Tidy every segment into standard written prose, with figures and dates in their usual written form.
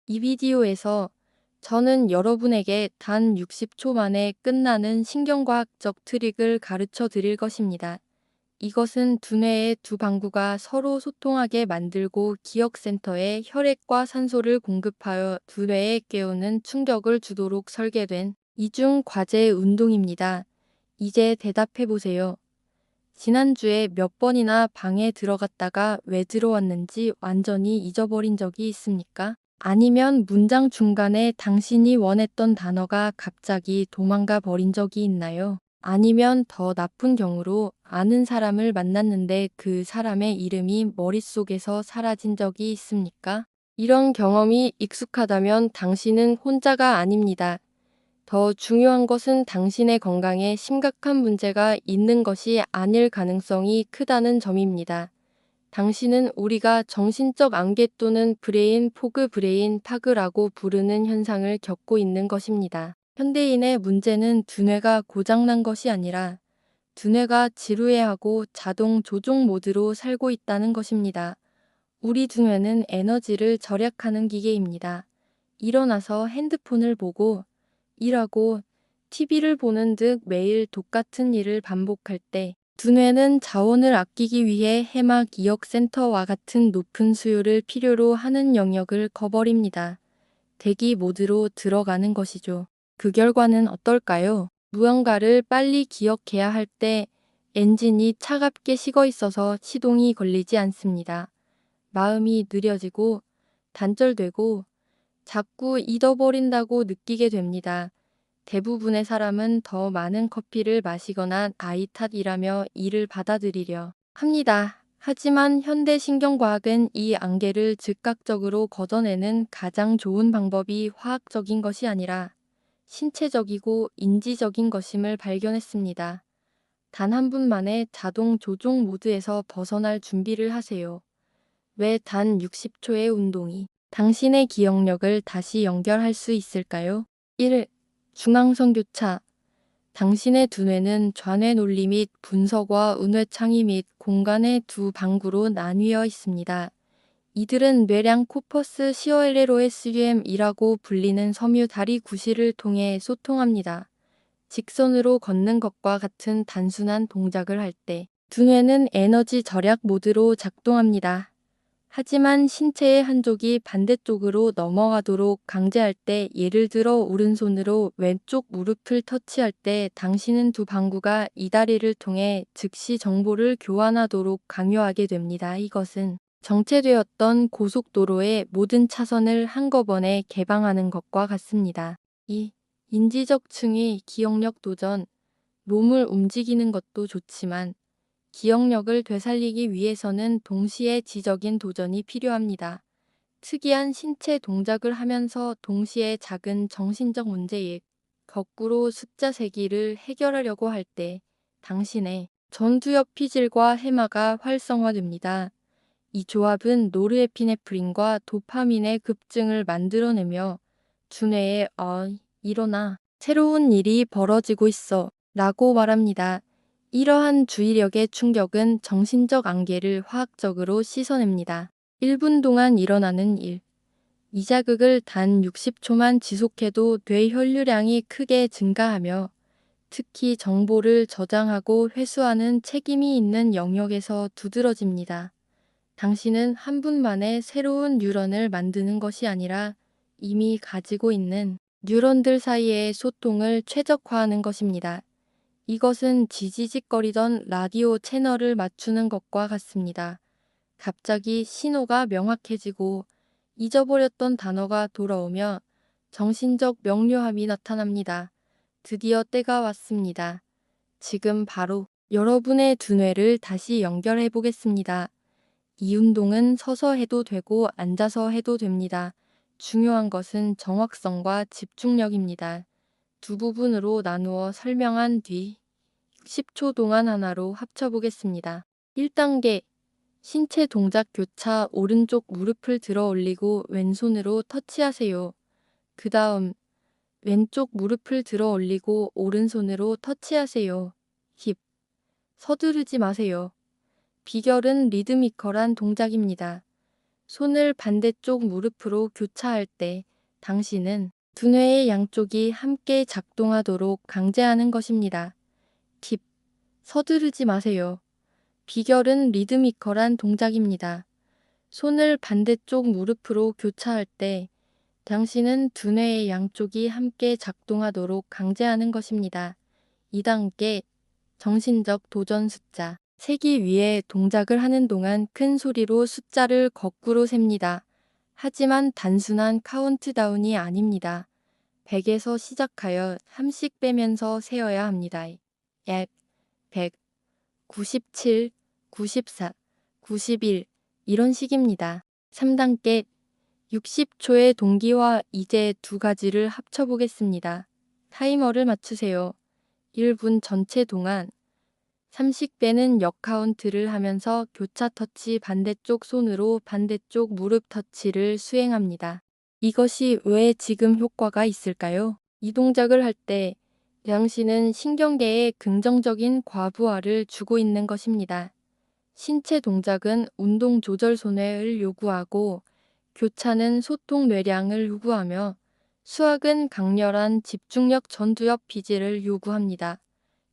이 비디오에서 저는 여러분에게 단 60초 만에 끝나는 신경과학적 트릭을 가르쳐 드릴 것입니다. 이것은 두뇌의 두 방구가 서로 소통하게 만들고 기억센터에 혈액과 산소를 공급하여 두뇌에 깨우는 충격을 주도록 설계된 이중 과제 운동입니다. 이제 대답해 보세요. 지난주에 몇 번이나 방에 들어갔다가 왜 들어왔는지 완전히 잊어버린 적이 있습니까? 아니면 문장 중간에 당신이 원했던 단어가 갑자기 도망가 버린 적이 있나요? 아니면 더 나쁜 경우로 아는 사람을 만났는데 그 사람의 이름이 머릿속에서 사라진 적이 있습니까? 이런 경험이 익숙하다면 당신은 혼자가 아닙니다. 더 중요한 것은 당신의 건강에 심각한 문제가 있는 것이 아닐 가능성이 크다는 점입니다. 당신은 우리가 정신적 안개 또는 브레인 포그 브레인 파그라고 부르는 현상을 겪고 있는 것입니다. 현대인의 문제는 두뇌가 고장난 것이 아니라 두뇌가 지루해하고 자동 조종 모드로 살고 있다는 것입니다. 우리 두뇌는 에너지를 절약하는 기계입니다. 일어나서 핸드폰을 보고 일하고 TV를 보는 듯 매일 똑같은 일을 반복할 때 두뇌는 자원을 아끼기 위해 해막 기억센터와 같은 높은 수요를 필요로 하는 영역을 꺼버립니다. 대기 모드로 들어가는 것이죠. 그 결과는 어떨까요? 무언가를 빨리 기억해야 할 때 엔진이 차갑게 식어 있어서 시동이 걸리지 않습니다. 마음이 느려지고 단절되고 자꾸 잊어버린다고 느끼게 됩니다. 대부분의 사람은 더 많은 커피를 마시거나 나이 탓이라며 이를 받아들이려 합니다. 하지만 현대 신경과학은 이 안개를 즉각적으로 걷어내는 가장 좋은 방법이 화학적인 것이 아니라 신체적이고 인지적인 것임을 발견했습니다. 단 한 분만의 자동 조종 모드에서 벗어날 준비를 하세요. 왜 단 60초의 운동이 당신의 기억력을 다시 연결할 수 있을까요? 1. 중앙선 교차. 당신의 두뇌는 좌뇌 논리 및 분석과 은뇌 창의 및 공간의 두 방구로 나뉘어 있습니다. 이들은 뇌량 코퍼스 COLLOSUM이라고 불리는 섬유 다리 구실을 통해 소통합니다. 직선으로 걷는 것과 같은 단순한 동작을 할 때 두뇌는 에너지 절약 모드로 작동합니다. 하지만 신체의 한쪽이 반대쪽으로 넘어가도록 강제할 때, 예를 들어 오른손으로 왼쪽 무릎을 터치할 때 당신은 두 방구가 이 다리를 통해 즉시 정보를 교환하도록 강요하게 됩니다. 이것은 정체되었던 고속도로의 모든 차선을 한꺼번에 개방하는 것과 같습니다. 2. 인지적 층위 기억력 도전. 몸을 움직이는 것도 좋지만 기억력을 되살리기 위해서는 동시에 지적인 도전이 필요합니다. 특이한 신체 동작을 하면서 동시에 작은 정신적 문제에 거꾸로 숫자 세기를 해결하려고 할 때 당신의 전두엽 피질과 해마가 활성화됩니다. 이 조합은 노르에피네프린과 도파민의 급증을 만들어내며 두뇌에 일어나 새로운 일이 벌어지고 있어 라고 말합니다. 이러한 주의력의 충격은 정신적 안개를 화학적으로 씻어냅니다. 1분 동안 일어나는 일. 이 자극을 단 60초만 지속해도 뇌 혈류량이 크게 증가하며 특히 정보를 저장하고 회수하는 책임이 있는 영역에서 두드러집니다. 당신은 한 분 만에 새로운 뉴런을 만드는 것이 아니라 이미 가지고 있는 뉴런들 사이의 소통을 최적화하는 것입니다. 이것은 지지직거리던 라디오 채널을 맞추는 것과 같습니다. 갑자기 신호가 명확해지고 잊어버렸던 단어가 돌아오며 정신적 명료함이 나타납니다. 드디어 때가 왔습니다. 지금 바로 여러분의 두뇌를 다시 연결해 보겠습니다. 이 운동은 서서 해도 되고 앉아서 해도 됩니다. 중요한 것은 정확성과 집중력입니다. 두 부분으로 나누어 설명한 뒤 10초 동안 하나로 합쳐보겠습니다. 1단계 신체 동작 교차. 오른쪽 무릎을 들어 올리고 왼손으로 터치하세요. 그 다음 왼쪽 무릎을 들어 올리고 오른손으로 터치하세요. 힙. 서두르지 마세요. 비결은 리드미컬한 동작입니다. 손을 반대쪽 무릎으로 교차할 때 당신은 두뇌의 양쪽이 함께 작동하도록 강제하는 것입니다. 팁. 서두르지 마세요. 비결은 리드미컬한 동작입니다. 손을 반대쪽 무릎으로 교차할 때 당신은 두뇌의 양쪽이 함께 작동하도록 강제하는 것입니다. 2단계 정신적 도전 숫자 세기 위해 동작을 하는 동안 큰 소리로 숫자를 거꾸로 셉니다. 하지만 단순한 카운트다운이 아닙니다. 100에서 시작하여 3씩 빼면서 세어야 합니다. 약 100, 97, 94, 91 이런 식입니다. 3단계 60초의 동기와 이제 두 가지를 합쳐보겠습니다. 타이머를 맞추세요. 1분 전체 동안 3씩 빼는 역카운트를 하면서 교차 터치 반대쪽 손으로 반대쪽 무릎 터치를 수행합니다. 이것이 왜 지금 효과가 있을까요? 이 동작을 할 때 당신은 신경계에 긍정적인 과부하를 주고 있는 것입니다. 신체 동작은 운동 조절 손해를 요구하고 교차는 소통 뇌량을 요구하며 수학은 강렬한 집중력 전두엽 피지를 요구합니다.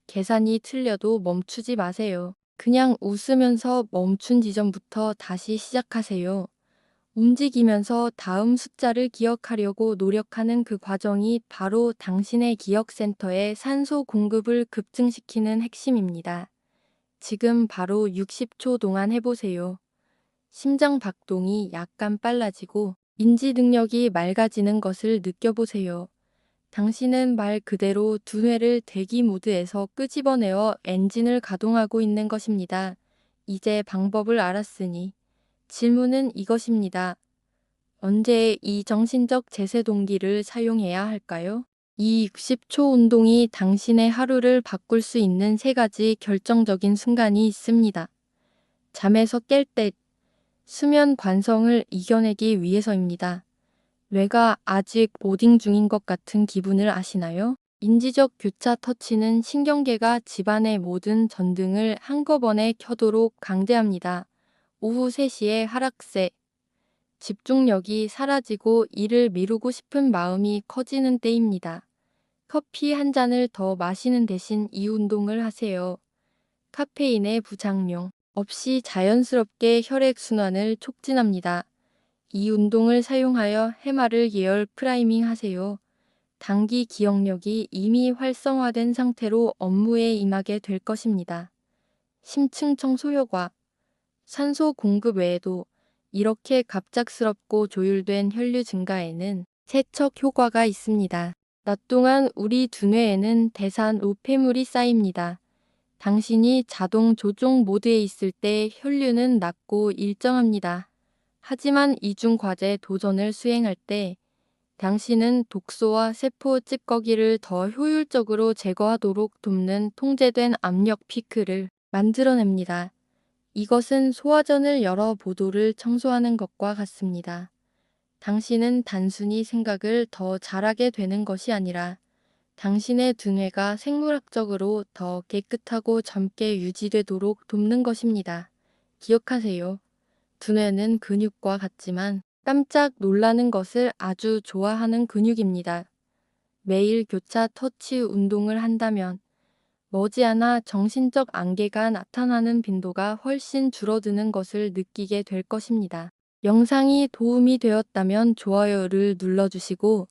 계산이 틀려도 멈추지 마세요. 그냥 웃으면서 멈춘 지점부터 다시 시작하세요. 움직이면서 다음 숫자를 기억하려고 노력하는 그 과정이 바로 당신의 기억센터에 산소 공급을 급증시키는 핵심입니다. 지금 바로 60초 동안 해보세요. 심장 박동이 약간 빨라지고 인지 능력이 맑아지는 것을 느껴보세요. 당신은 말 그대로 두뇌를 대기 모드에서 끄집어내어 엔진을 가동하고 있는 것입니다. 이제 방법을 알았으니 질문은 이것입니다. 언제 이 정신적 제세 동기를 사용해야 할까요? 이 60초 운동이 당신의 하루를 바꿀 수 있는 세 가지 결정적인 순간이 있습니다. 잠에서 깰 때, 수면 관성을 이겨내기 위해서입니다. 뇌가 아직 로딩 중인 것 같은 기분을 아시나요? 인지적 교차 터치는 신경계가 집안의 모든 전등을 한꺼번에 켜도록 강제합니다. 오후 3시에 하락세. 집중력이 사라지고 일을 미루고 싶은 마음이 커지는 때입니다. 커피 한 잔을 더 마시는 대신 이 운동을 하세요. 카페인의 부작용 없이 자연스럽게 혈액순환을 촉진합니다. 이 운동을 사용하여 해마를 예열 프라이밍 하세요. 단기 기억력이 이미 활성화된 상태로 업무에 임하게 될 것입니다. 심층 청소 효과 산소 공급 외에도 이렇게 갑작스럽고 조율된 혈류 증가에는 세척 효과가 있습니다. 낮 동안 우리 두뇌에는 대사 노폐물이 쌓입니다. 당신이 자동 조종 모드에 있을 때 혈류는 낮고 일정합니다. 하지만 이중 과제 도전을 수행할 때 당신은 독소와 세포 찌꺼기를 더 효율적으로 제거하도록 돕는 통제된 압력 피크를 만들어냅니다. 이것은 소화전을 열어 보도를 청소하는 것과 같습니다. 당신은 단순히 생각을 더 잘하게 되는 것이 아니라 당신의 두뇌가 생물학적으로 더 깨끗하고 젊게 유지되도록 돕는 것입니다. 기억하세요. 두뇌는 근육과 같지만 깜짝 놀라는 것을 아주 좋아하는 근육입니다. 매일 교차 터치 운동을 한다면 머지않아 정신적 안개가 나타나는 빈도가 훨씬 줄어드는 것을 느끼게 될 것입니다. 영상이 도움이 되었다면 좋아요를 눌러주시고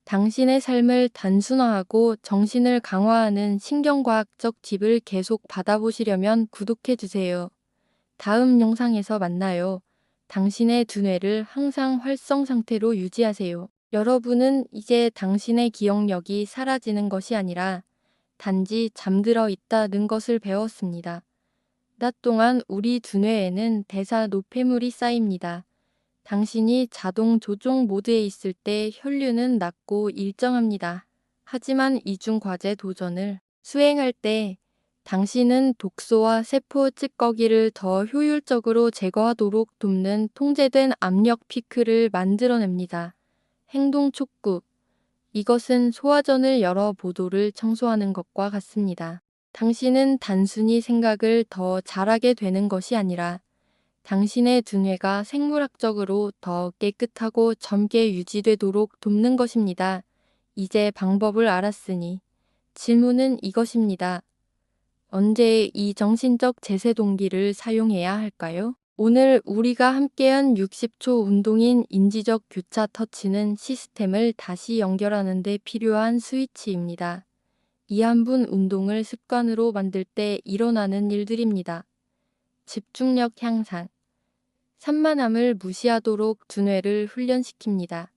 당신의 삶을 단순화하고 정신을 강화하는 신경과학적 팁을 계속 받아보시려면 구독해주세요. 다음 영상에서 만나요. 당신의 두뇌를 항상 활성 상태로 유지하세요. 여러분은 이제 당신의 기억력이 사라지는 것이 아니라 단지 잠들어 있다는 것을 배웠습니다. 낮 동안 우리 두뇌에는 대사 노폐물이 쌓입니다. 당신이 자동 조종 모드에 있을 때 혈류는 낮고 일정합니다. 하지만 이중 과제 도전을 수행할 때 당신은 독소와 세포 찌꺼기를 더 효율적으로 제거하도록 돕는 통제된 압력 피크를 만들어냅니다. 행동 촉구. 이것은 소화전을 열어 보도를 청소하는 것과 같습니다. 당신은 단순히 생각을 더 잘하게 되는 것이 아니라 당신의 두뇌가 생물학적으로 더 깨끗하고 젊게 유지되도록 돕는 것입니다. 이제 방법을 알았으니 질문은 이것입니다. 언제 이 정신적 제세 동기를 사용해야 할까요? 오늘 우리가 함께한 60초 운동인 인지적 교차 터치는 시스템을 다시 연결하는 데 필요한 스위치입니다. 이 한 분 운동을 습관으로 만들 때 일어나는 일들입니다. 집중력 향상, 산만함을 무시하도록 두뇌를 훈련시킵니다.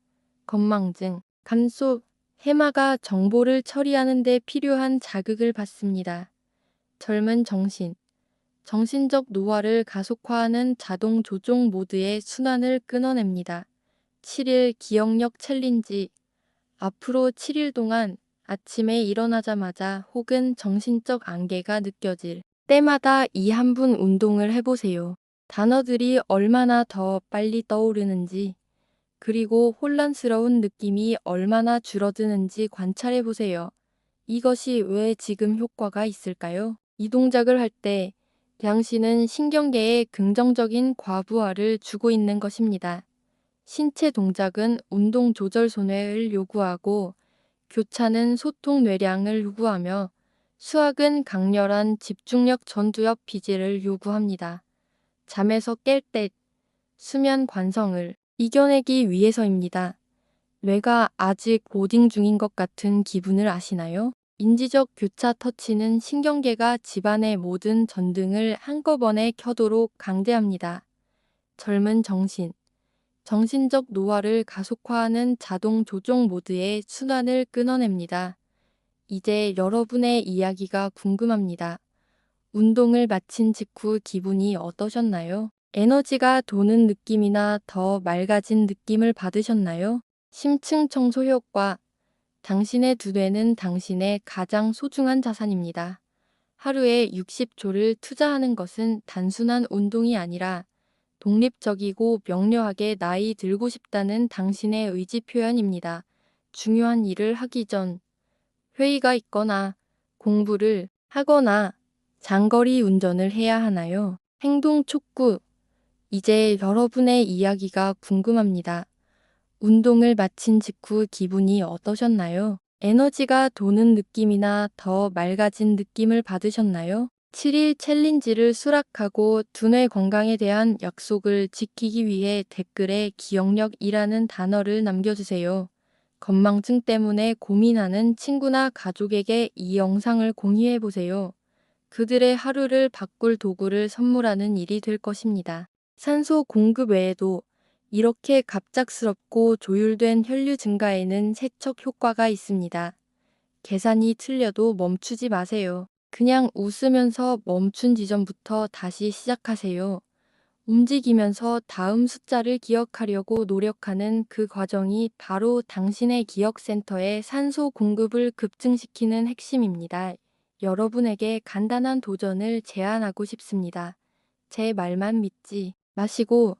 건망증, 간속, 해마가 정보를 처리하는 데 필요한 자극을 받습니다. 젊은 정신, 정신적 노화를 가속화하는 자동 조종 모드의 순환을 끊어냅니다. 7일 기억력 챌린지. 앞으로 7일 동안 아침에 일어나자마자 혹은 정신적 안개가 느껴질 때마다 이 한 분 운동을 해보세요. 단어들이 얼마나 더 빨리 떠오르는지, 그리고 혼란스러운 느낌이 얼마나 줄어드는지 관찰해보세요. 이것이 왜 지금 효과가 있을까요? 이 동작을 할 때 당신은 신경계에 긍정적인 과부하를 주고 있는 것입니다. 신체 동작은 운동 조절 손해를 요구하고 교차는 소통 뇌량을 요구하며 수학은 강렬한 집중력 전두엽 피지를 요구합니다. 잠에서 깰 때 수면 관성을 이겨내기 위해서입니다. 뇌가 아직 로딩 중인 것 같은 기분을 아시나요? 인지적 교차 터치는 신경계가 집안의 모든 전등을 한꺼번에 켜도록 강제합니다. 젊은 정신, 정신적 노화를 가속화하는 자동 조종 모드의 순환을 끊어냅니다. 이제 여러분의 이야기가 궁금합니다. 운동을 마친 직후 기분이 어떠셨나요? 에너지가 도는 느낌이나 더 맑아진 느낌을 받으셨나요? 심층 청소 효과. 당신의 두뇌는 당신의 가장 소중한 자산입니다. 하루에 60초를 투자하는 것은 단순한 운동이 아니라 독립적이고 명료하게 나이 들고 싶다는 당신의 의지 표현입니다. 중요한 일을 하기 전, 회의가 있거나 공부를 하거나 장거리 운전을 해야 하나요? 행동 촉구. 이제 여러분의 이야기가 궁금합니다. 운동을 마친 직후 기분이 어떠셨나요? 에너지가 도는 느낌이나 더 맑아진 느낌을 받으셨나요? 7일 챌린지를 수락하고 두뇌 건강에 대한 약속을 지키기 위해 댓글에 기억력이라는 단어를 남겨주세요. 건망증 때문에 고민하는 친구나 가족에게 이 영상을 공유해보세요. 그들의 하루를 바꿀 도구를 선물하는 일이 될 것입니다. 산소 공급 외에도 이렇게 갑작스럽고 조율된 혈류 증가에는 세척 효과가 있습니다. 계산이 틀려도 멈추지 마세요. 그냥 웃으면서 멈춘 지점부터 다시 시작하세요. 움직이면서 다음 숫자를 기억하려고 노력하는 그 과정이 바로 당신의 기억센터에 산소 공급을 급증시키는 핵심입니다. 여러분에게 간단한 도전을 제안하고 싶습니다. 제 말만 믿지 마시고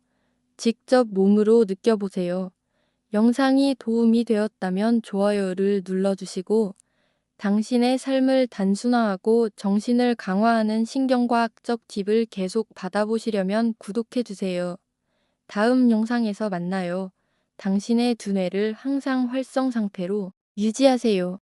직접 몸으로 느껴보세요. 영상이 도움이 되었다면 좋아요를 눌러주시고 당신의 삶을 단순화하고 정신을 강화하는 신경과학적 팁을 계속 받아보시려면 구독해주세요. 다음 영상에서 만나요. 당신의 두뇌를 항상 활성 상태로 유지하세요.